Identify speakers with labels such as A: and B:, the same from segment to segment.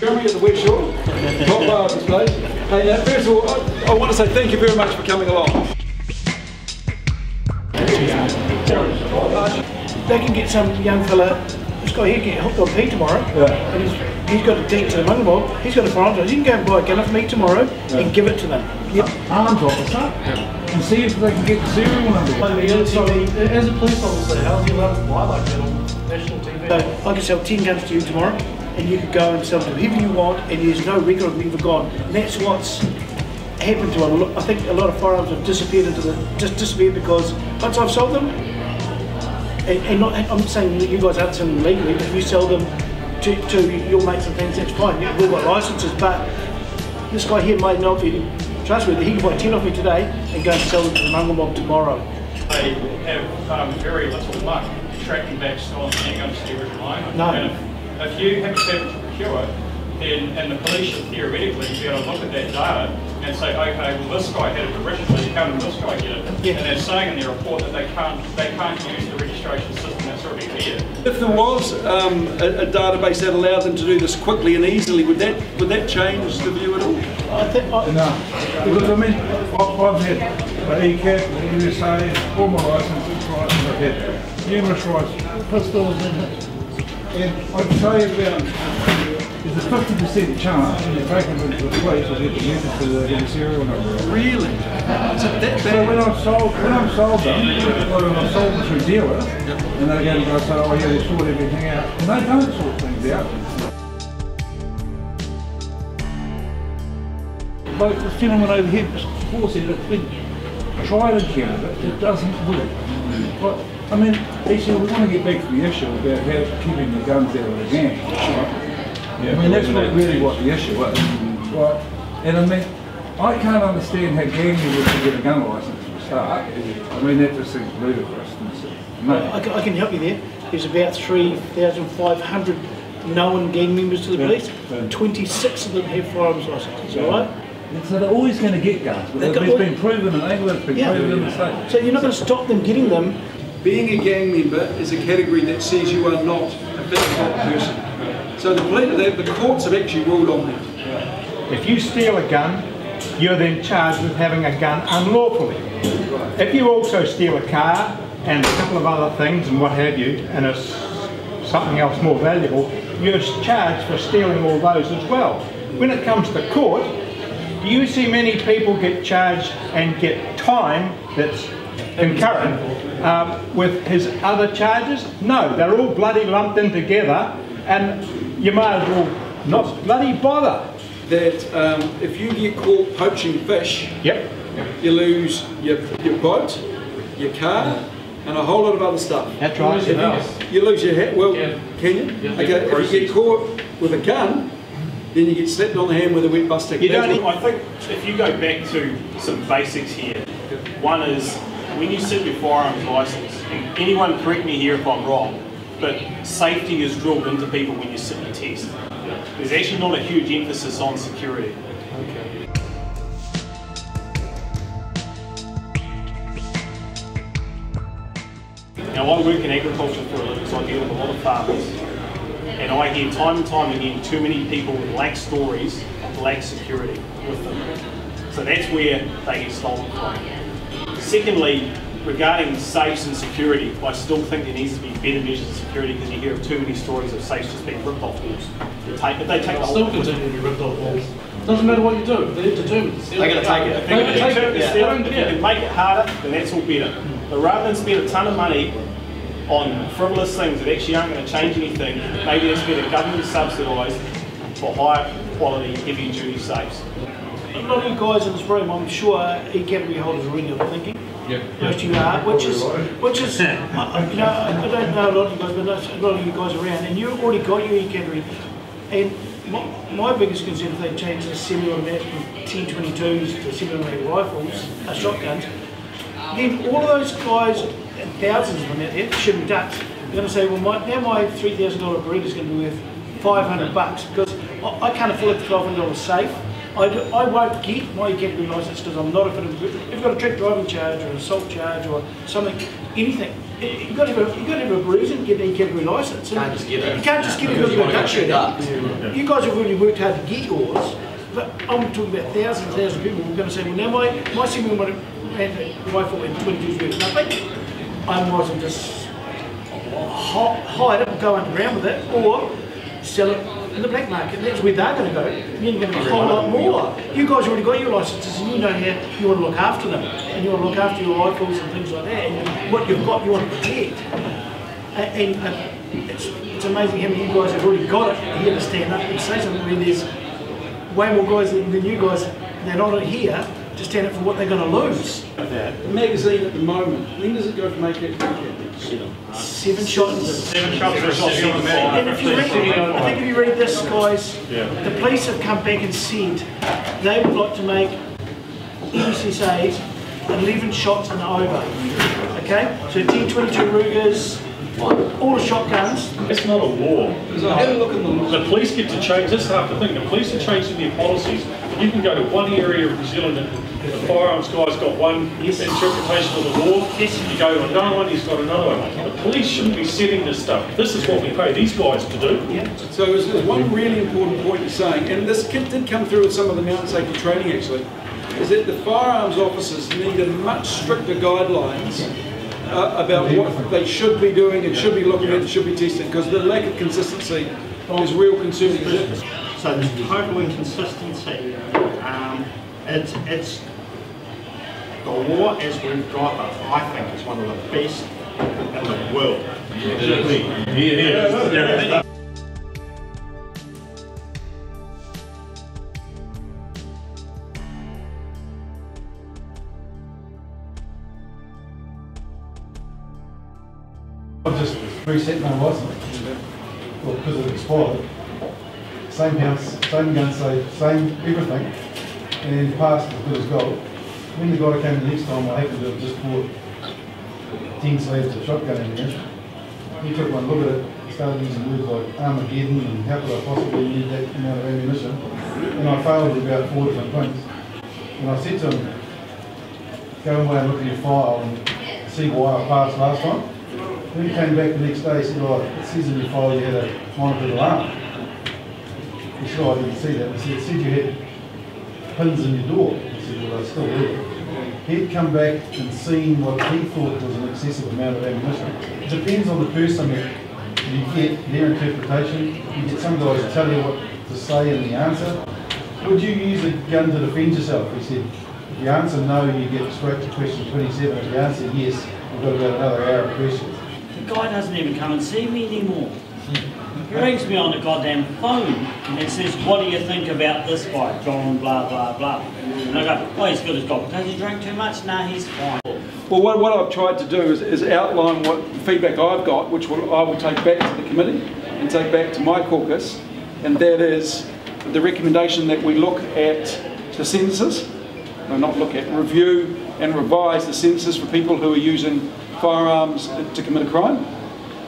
A: Jeremy at the Westshore, top bar of this place. Hey, first of all, I want to say thank you very much for coming along.
B: They can get some young fella, this guy here get hooked on Pete tomorrow, and he's got a date to the Mungabob, he's got a firearms, he can go and buy a gun off me tomorrow and give it to them.
C: Arms officer and see if they can get the serial number.
D: As a police officer, how do you allowed to fly like that on national TV?
B: So I can sell 10 guns to you tomorrow, and you can go and sell them to whoever you want, and there's no record of me for gone. And that's what's happened to a lot. I think a lot of firearms have disappeared just disappeared because once I've sold them, and not, I'm not saying that you guys aren't selling them legally, but if you sell them to your mates and things, that's fine. We've got licenses, but this guy here might not be trustworthy. He can buy 10 off me today and go and sell them to the Mungabob tomorrow.
E: They have very little luck tracking back stolen handguns to the original owner.
B: No.
E: And if you have a paper to procure, then and the police should theoretically be able to look at that data and say, okay, well this guy had it originally, how did this guy get it? Yeah. And they're saying in their report that they can't use the registration system that's already there.
A: If there was a database that allowed them to do this quickly and easily, would that change the view at all?
B: I think
C: No, because I mean, I've had ECAT, USA, all my licenses, I've had numerous rights, pistols and I'd say about there's a 50% chance when you take them into the police or get them registered to get a serial number.
A: Really? Is it that bad?
C: So when I've sold them, when I've sold them through dealer, and they're going to go say, oh yeah, they sort everything out, and they don't sort things out. Like the gentleman over here before said, it's been tried in Canada, it doesn't work. But, I mean, actually we want to get back to the issue about how keeping the guns out of the gang. Right? Yeah, I mean, that's not really what the issue is. Right? And I mean, I can't understand how gang members can get a gun licence to start. I mean, that just seems ludicrous. No.
B: I can help you there. There's about 3,500 known gang members to the police. 26 of them have firearms licences, alright?
C: So they're always going to get guns, but it's been proven in England, it's been proven in the States.
B: So you're not going to stop them getting them.
A: Being a gang member is a category that says you are not a bad person. So the courts have actually ruled on that.
F: If you steal a gun, you're then charged with having a gun unlawfully. If you also steal a car and a couple of other things and what have you, and it's something else more valuable, you're charged for stealing all those as well. When it comes to court, do you see many people get charged and get time that's concurrent with his other charges? No, they're all bloody lumped in together, and you might as well not bloody bother.
A: That if you get caught poaching fish, you lose your boat, your car, and a whole lot of other stuff.
F: That's right.
A: You lose your hat, well, can you?
E: Yeah.
A: Okay, if you get caught with a gun, then you get slapped on the hand with a wet bus ticket.
G: I think if you go back to some basics here, one is when you sit your firearms licence, and anyone correct me here if I'm wrong, but safety is drilled into people when you sit your test. There's actually not a huge emphasis on security.
F: Okay.
G: Now I work in agriculture for a living, so I deal with a lot of farmers. And I hear time and time again too many people lack stories of lack security with them. So that's where they get stolen from. Secondly, regarding safes and security, I still think there needs to be better measures of security because you hear of too many stories of safes just being ripped off walls. If they take the whole
D: continue to be ripped off walls. Doesn't matter what you do, they're determined to steal.
E: They're going to take it.
G: If you can make it harder, then that's all better. But rather than spend a ton of money on frivolous things that actually aren't going to change anything, maybe it's better government subsidised for higher quality heavy duty safes.
B: A lot of you guys in this room, I'm sure, e-category holders are in your thinking. Most of you are, which is you know, I don't know a lot of you guys, but a lot of you guys around, and you've already got your e-category. And my biggest concern if they change the semi-automatic from 10.22s to semi-automatic rifles, shotguns, then all of those guys, and thousands of them out there, shooting ducks, they're going to say, well, now my $3,000 Beretta is going to be worth $500 because I can't afford the $1,200 safe. I won't get my category licence because I'm not a fit. If you've got a trick driving charge or an assault charge or something, anything. You've got to have a reason to get an E-category licence. You can't just get it. You can't just get it because you've got a duck shooting. You guys have really worked hard to get yours, but I'm talking about thousands of people who are going to say, well, now my single rifle in 22 is worth nothing. I might as well just hide it and go underground with it, or sell it in the black market. That's where they're going to go. You're going to get a whole lot more. You guys already got your licences and you know how you want to look after them. And you want to look after your rifles and things like that. And what you've got, you want to protect. And it's amazing how many of you guys have already got it here to stand up and say something when there's way more guys than you guys that are not here to stand up for what they're going to lose.
A: The magazine at the moment, when does it go from AK to AK?
B: 7 shots.
E: 7 shots for a shot.
B: And if you read, I think if you read this, guys, the police have come back and said they would like to make ECSAs 11 shots and over. Okay? So 10, 22 Rugers, all the shotguns.
H: It's not a law. The police get to change, this is half the thing, the police are changing their policies. You can go to one area of New Zealand and the firearms guy's got one interpretation of the law. You go to another one, he's got another one. The police shouldn't be setting this stuff. This is what we pay these guys to do.
A: So there's one really important point you're saying, and this did come through with some of the mountain safety training actually, is that the firearms officers need a much stricter guidelines about what they should be doing and should be looking at and should be testing, because the lack of consistency is real concerning.
I: So there's total inconsistency. It's the law as we've got it, I think, is one of the best in the world.
C: I've just reset my license, well, because it expired. Same house, same gun safe, same everything, and passed as good as gold. When the guy came the next time, I happened to have just bought 10 slabs of shotgun ammunition. He took one look at it, started using words like Armageddon and how could I possibly need that amount of ammunition, and I failed at about 4 different things. And I said to him, go away and look at your file and see why I passed last time. When he came back the next day, he said, oh, it says in your file you had a monitored alarm. He said, oh, I didn't see that. He said, it said you had pins in your door. He said, well, I still do. He'd come back and seen what he thought was an excessive amount of ammunition. It depends on the person that you get, their interpretation. You get some guys to tell you what to say in the answer. Would you use a gun to defend yourself? He said, if you answer no, you get straight to question 27. If you answer yes, you've got about another hour of questions.
J: The guy doesn't even come and see me anymore. He rings me on the goddamn phone and it says, what do you think about this guy, John, blah, blah, blah. And I go, oh, he's good as gold. Does he drink too much? Nah, he's fine.
A: Well, what I've tried to do is outline what feedback I've got, which I will take back to the committee and take back to my caucus, and that is the recommendation that we look at the sentences, no, not look at, review and revise the sentences for people who are using firearms to commit a crime.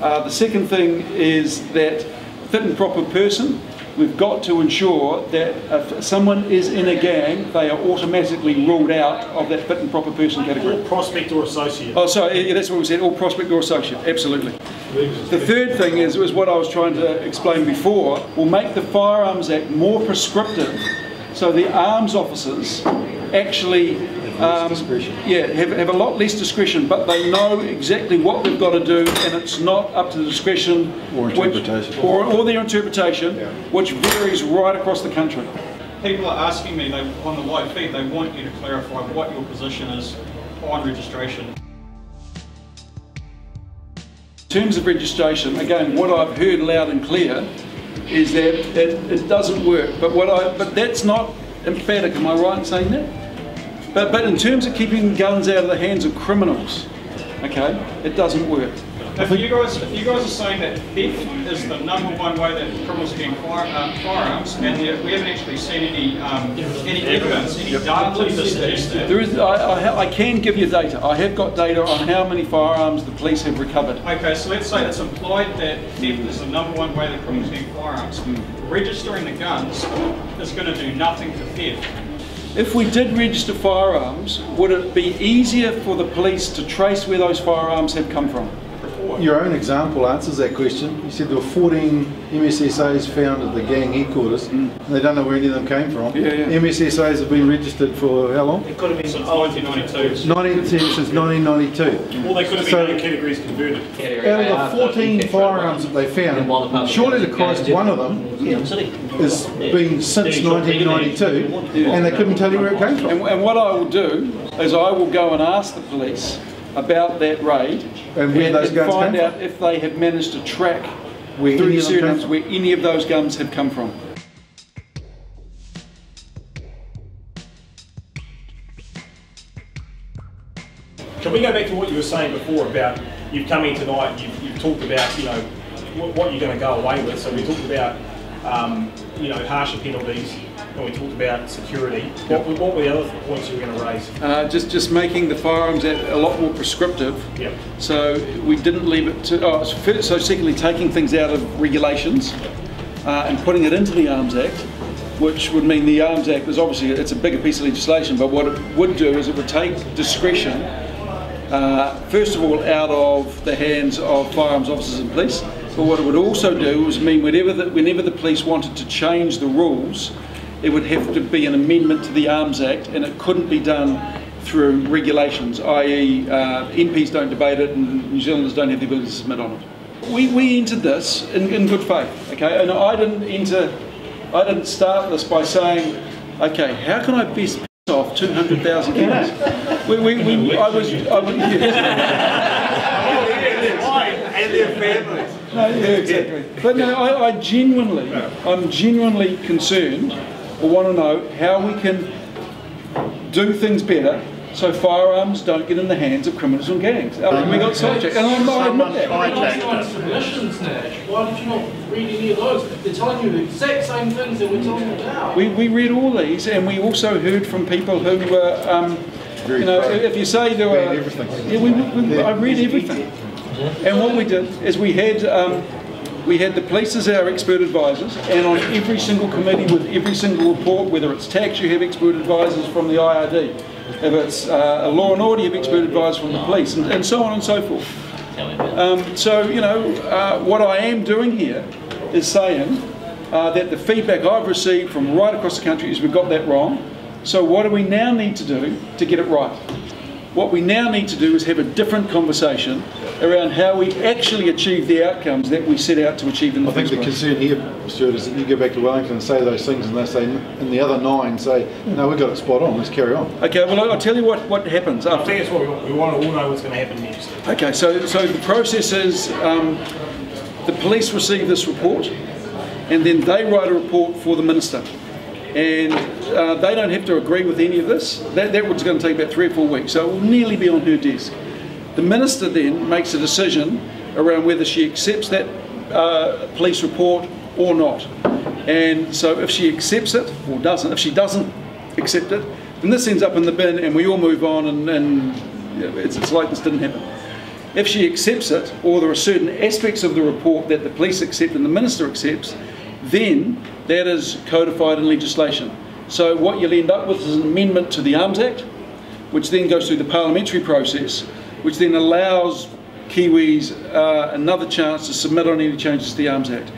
A: The second thing is that fit and proper person, we've got to ensure that if someone is in a gang, they are automatically ruled out of that fit and proper person category.
G: All prospect or associate.
A: Oh, sorry, yeah, that's what we said, all prospect or associate, absolutely. The third thing is what I was trying to explain before, will make the Firearms Act more prescriptive so the arms officers actually have a lot less discretion, but they know exactly what they've got to do, and it's not up to the discretion or interpretation, or their interpretation, which varies right across the country.
E: People are asking me on the live feed, they want you to clarify what your position is on registration.
A: In terms of registration, again, what I've heard loud and clear is that it doesn't work. But that's not emphatic. Am I right in saying that? But in terms of keeping guns out of the hands of criminals, okay, it doesn't work.
E: If you guys are saying that theft is the #1 way that criminals are getting firearms, and we haven't actually seen any evidence, any data to suggest that.
A: There is. I can give you data. I have got data on how many firearms the police have recovered.
E: Okay, so let's say it's implied that theft is the #1 way that criminals are getting firearms. Registering the guns is going to do nothing to theft.
A: If we did register firearms, would it be easier for the police to trace where those firearms have come from?
K: Your own example answers that question. You said there were 14 MSSAs found at the gang headquarters, and they don't know where any of them came from. MSSAs have been registered for how long?
G: It could have been since 1992.
K: Since 1992.
G: Or they could have been other categories converted.
K: Out of the 14 firearms that they found, surely the Christ one of them has been since 1992, and they couldn't tell you where it came from.
A: And what I will do is I will go and ask the police about that raid
K: and where those guns
A: find
K: came
A: out
K: from?
A: if they have managed to track
K: Where
A: through
K: any of them came
A: surnames
K: from?
A: where any of those guns have come from.
G: Can we go back to what you were saying before about you've come in tonight, you've talked about, you know, what you're going to go away with. So we talked about, you know, harsher penalties, and we talked about security. What were the other points you were going to raise?
A: Just making the Firearms Act a lot more prescriptive.
G: Yep.
A: So we didn't leave it to, so secondly taking things out of regulations and putting it into the Arms Act, which would mean the Arms Act is obviously, it's a bigger piece of legislation, but what it would do is it would take discretion, first of all, out of the hands of firearms officers and police, but what it would also do is mean whenever the police wanted to change the rules, it would have to be an amendment to the Arms Act, and it couldn't be done through regulations, i.e. MPs don't debate it and New Zealanders don't have the ability to submit on it. We entered this in good faith, okay, and I didn't start this by saying, okay, how can I best piss off 200,000 kids?
I: And their families.
A: No, yeah, exactly. But no, I'm genuinely concerned, or want to know how we can do things better so firearms don't get in the hands of criminals and gangs. We got sidetracked, and I admit that.
D: Submissions, Nash. Why did you not read any of those? They're telling you the exact same things that we're telling you now.
A: We read all these, and we also heard from people who were, you know, if you say there were, yeah, I read everything. And what we did is we had the police as our expert advisors, and on every single committee with every single report, whether it's tax, you have expert advisors from the IRD. If it's a law and order, you have expert advisors from the police, and so on and so forth. So, you know, what I am doing here is saying that the feedback I've received from right across the country is we've got that wrong. So what do we now need to do to get it right? What we now need to do is have a different conversation around how we actually achieve the outcomes that we set out to achieve in the first place.
K: I think the concern here, Stuart, is that you go back to Wellington and say those things, and they say, and the other 9 say, no, we've got it spot on, let's carry on.
A: Okay, well, I'll tell you what happens.
G: I think that's what we want to all know what's going to happen next.
A: Okay, so the process is the police receive this report, and then they write a report for the Minister. And they don't have to agree with any of this. That was going to take about 3 or 4 weeks, so it will nearly be on her desk. The Minister then makes a decision around whether she accepts that police report or not. And so if she accepts it or doesn't, if she doesn't accept it, then this ends up in the bin and we all move on, and it's like this didn't happen. If she accepts it, or there are certain aspects of the report that the police accept and the Minister accepts, then that is codified in legislation. So what you'll end up with is an amendment to the Arms Act, which then goes through the parliamentary process, which then allows Kiwis another chance to submit on any changes to the Arms Act.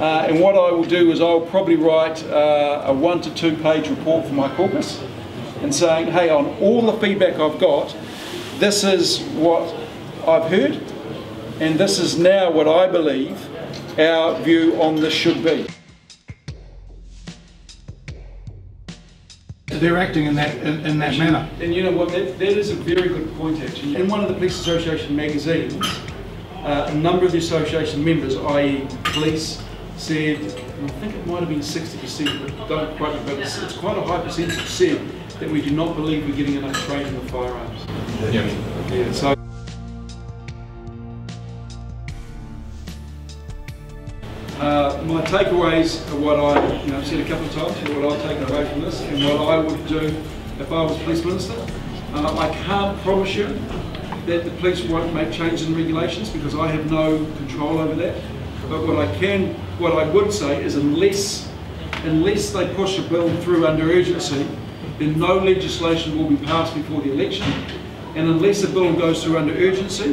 A: And what I will do is I'll probably write a 1 to 2 page report for my caucus and saying, hey, on all the feedback I've got, this is what I've heard, and this is now what I believe our view on this should be.
C: They're acting in that manner.
A: And you know what, that is a very good point actually. In one of the Police Association magazines, a number of the association members, i.e. police, said, and I think it might have been 60%, but don't quote me, but it's quite a high percentage, said that we do not believe we're getting enough training with firearms. Yeah, so my takeaways are what I said a couple of times, what I've taken away from this and what I would do if I was Police Minister. I can't promise you that the police won't make changes in regulations because I have no control over that. But what I would say is unless they push a bill through under urgency, then no legislation will be passed before the election, and unless a bill goes through under urgency,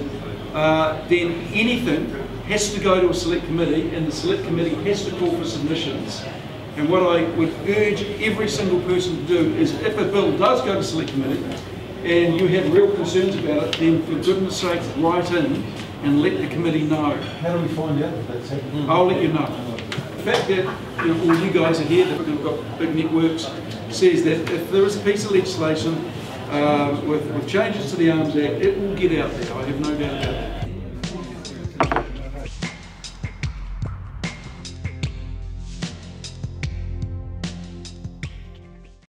A: then anything has to go to a select committee, and the select committee has to call for submissions. And what I would urge every single person to do is, if a bill does go to select committee and you have real concerns about it, then for goodness sake write in and let the committee know.
K: How do we find out if that's happening?
A: I'll let you know. The fact that all you guys are here, that we've got big networks, says that if there is a piece of legislation with changes to the Arms Act, it will get out there. I have no doubt about it.